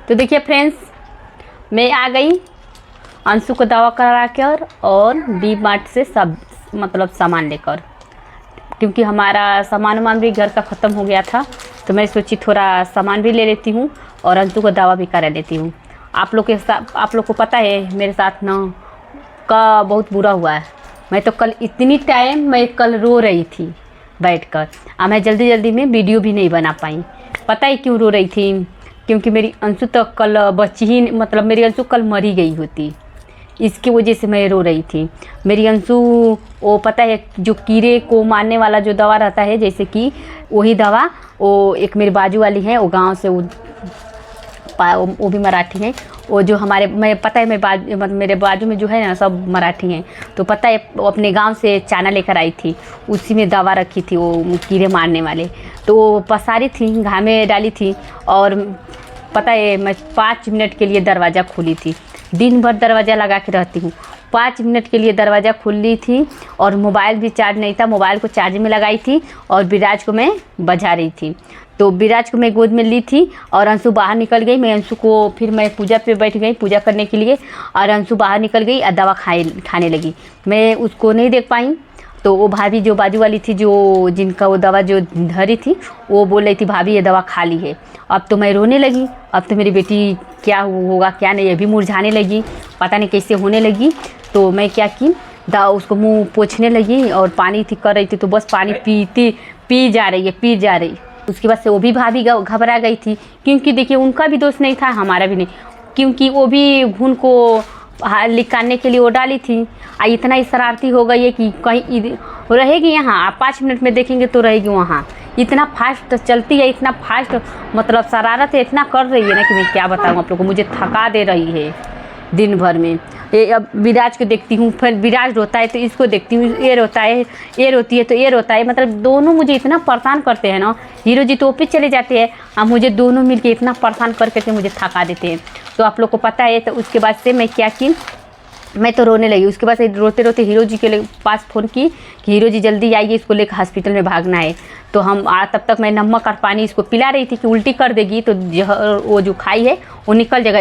तो देखिए फ्रेंड्स, मैं आ गई अंशु को दवा करा कर और डी मार्ट से सब मतलब सामान लेकर, क्योंकि हमारा सामान भी घर का ख़त्म हो गया था। तो मैं सोची थोड़ा सामान भी ले लेती हूँ और अंशु को दवा भी करा लेती हूँ। आप लोग को पता है मेरे साथ ना का बहुत बुरा हुआ है। मैं तो कल इतनी टाइम मैं कल रो रही थी बैठकर। मैं जल्दी में वीडियो भी नहीं बना पाई। पता है क्यों रो रही थी? क्योंकि मेरी अंशु तो कल बची ही, मतलब मेरी अंशु कल मरी गई होती, इसकी वजह से मैं रो रही थी। मेरी अंशु वो पता है जो कीड़े को मारने वाला जो दवा रहता है, जैसे कि वही दवा वो एक मेरी बाजू वाली है, वो गांव से वो भी मराठी हैं। वो जो हमारे पता है मेरे बाजू में जो है ना सब मराठी हैं। तो पता है वो अपने गांव से चाना लेकर आई थी, उसी में दवा रखी थी वो कीड़े मारने वाले। तो वो पसारी थी, घाम में डाली थी। और पता है मैं 5 मिनट के लिए दरवाज़ा खोली थी। दिन भर दरवाज़ा लगा के रहती हूँ, 5 मिनट के लिए दरवाज़ा खुली थी। और मोबाइल भी चार्ज नहीं था, मोबाइल को चार्ज में लगाई थी और विराज को मैं बजा रही थी। तो विराज को मैं गोद में ली थी और अंशु बाहर निकल गई। मैं अंशु को फिर मैं पूजा पे बैठ गई पूजा करने के लिए, और अंशु बाहर निकल गई और दवा खाने लगी। मैं उसको नहीं देख पाई। तो वो भाभी जो बाजू वाली थी, जो जिनका वो दवा जो धरी थी, वो बोल रही थी भाभी ये दवा खा ली है। अब तो मैं रोने लगी। अब तो मेरी बेटी क्या होगा क्या नहीं, अभी मुरझाने लगी, पता नहीं कैसे होने लगी। तो मैं क्या की उसको मुंह पोंछने लगी और पानी थी कर रही थी, तो बस पानी पी जा रही। उसके बाद से वो भी भाभी घबरा गई थी, क्योंकि देखिए उनका भी दोष नहीं था, हमारा भी नहीं, क्योंकि वो भी घुन को निकालने के लिए वो डाली थी। इतना ही शरारती हो गई है कि कहीं रहेगी यहाँ, आप 5 मिनट में देखेंगे तो रहेगी वहाँ। इतना फास्ट चलती है, इतना फास्ट मतलब शरारत है इतना कर रही है ना कि मैं क्या बताऊँ आप लोगों को। मुझे थका दे रही है दिन भर में। अब विराज को देखती हूँ, फिर विराज रोता है तो इसको देखती हूँ, ये रोता है, ये रोती है तो ये रोता है। मतलब दोनों मुझे इतना परेशान करते हैं ना। हीरो जी तो ऑफिस चले जाते हैं, अब मुझे दोनों मिलके इतना परेशान करके मुझे थका देते हैं। तो आप लोग को पता है। तो उसके बाद से मैं क्या की, मैं तो रोने लगी। उसके बाद से रोते रोते हीरो जी के पास फ़ोन की कि हीरो जी जल्दी आइए, इसको लेकर हॉस्पिटल में भागना है। तो तब तक मैं नमक और पानी इसको पिला रही थी कि उल्टी कर देगी तो वो जो खाई है वो निकल जाएगा।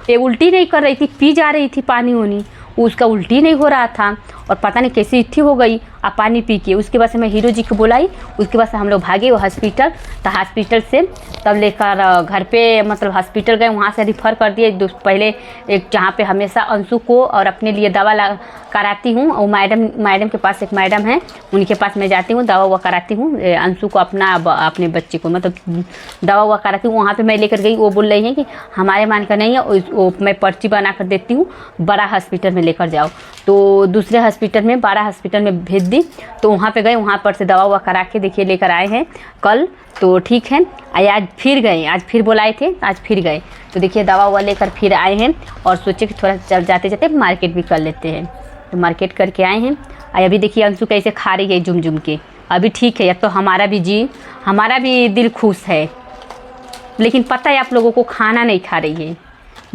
ये उल्टी नहीं कर रही थी, पी जा रही थी पानी वानी, उसका उल्टी नहीं हो रहा था और पता नहीं कैसी इट्ठी हो गई अब पानी पी के। उसके बाद से मैं हीरो जी को बुलाई। उसके बाद से हम लोग भागे वो हॉस्पिटल। तो हॉस्पिटल से तब लेकर घर पे, मतलब हॉस्पिटल गए, वहाँ से रिफ़र कर दिए पहले एक जहाँ पे हमेशा अंशु को और अपने लिए दवा कराती हूँ। और मैडम के पास एक मैडम है, उनके पास मैं जाती हूँ, दवा कराती हूँ अंशु को, अपने बच्चे को मतलब दवा कराती हूँ। वहाँ पर मैं लेकर गई, वो बोल रही है कि हमारे मान का नहीं है, वो मैं पर्ची बना कर देती हूँ, बड़ा हॉस्पिटल में लेकर जाओ। तो दूसरे हॉस्पिटल में, बड़ा हॉस्पिटल में भेज दी। तो वहाँ पे गए, वहाँ पर से दवा करा के देखिए लेकर आए हैं कल। तो ठीक है, आज फिर गए, आज फिर बुलाए थे, आज फिर गए। तो देखिए दवा लेकर फिर आए हैं और सोचे कि थोड़ा चल जाते मार्केट भी कर लेते हैं। तो मार्केट करके आए हैं। अभी देखिए अंशु कैसे खा रही है जुम के। अभी ठीक है, अब तो हमारा भी दिल खुश है। लेकिन पता है आप लोगों को, खाना नहीं खा रही है,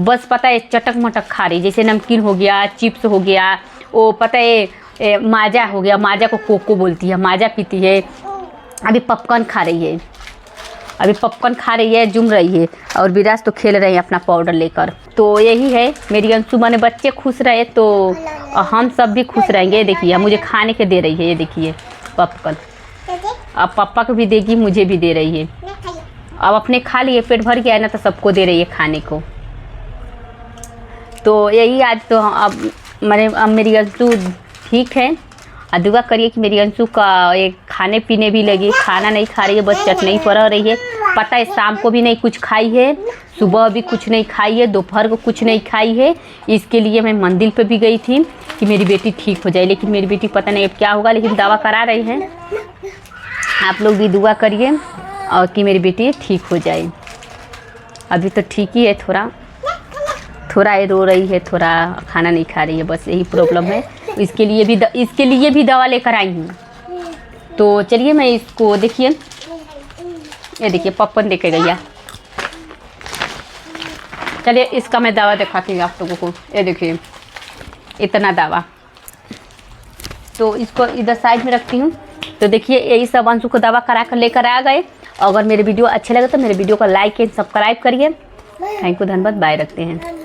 बस पता है चटक मटक खा रही, जैसे नमकीन हो गया, चिप्स हो गया, वो पता है माजा हो गया, माजा को कोको बोलती है, माजा पीती है। अभी पॉपकॉर्न खा रही है, जुम रही है। और विराज तो खेल रहे हैं अपना पाउडर लेकर। तो यही है मेरी अंशु, माने बच्चे खुश रहे तो हम सब भी खुश रहेंगे। ये देखिए मुझे खाने के दे रही है, ये देखिए पॉपकॉर्न। अब पापा को भी देगी, मुझे भी दे रही है। अब अपने खा लिए, पेट भर गया है ना, तो सबको दे रही है खाने को। तो यही आज तो अब मेरी अंशु ठीक है। और दुआ करिए कि मेरी अंशु का एक खाने पीने भी लगे, खाना नहीं खा रही है, बस चटनी पर रही है। पता है शाम को भी नहीं कुछ खाई है, सुबह भी कुछ नहीं खाई है, दोपहर को कुछ नहीं खाई है। इसके लिए मैं मंदिर पे भी गई थी कि मेरी बेटी ठीक हो जाए, लेकिन मेरी बेटी पता नहीं अब क्या होगा, लेकिन दवा करा रही है। आप लोग भी दुआ करिए और कि मेरी बेटी ठीक हो जाए। अभी तो ठीक ही है, थोड़ा रो रही है, थोड़ा खाना नहीं खा रही है, बस यही प्रॉब्लम है। इसके लिए भी दवा लेकर आई हूँ। तो चलिए मैं इसको देखिए, ये देखिए पॉपकॉर्न देके गई। चलिए इसका मैं दवा दिखाती हूँ आप लोगों को। ये देखिए इतना दवा, तो इसको इधर साइड में रखती हूँ। तो देखिए यही सब अंशु को दवा करा कर लेकर आ गए। अगर मेरे वीडियो अच्छे लगे तो मेरे वीडियो को लाइक एंड सब्सक्राइब करिए। थैंक यू, धन्यवाद, बाय, रखते हैं।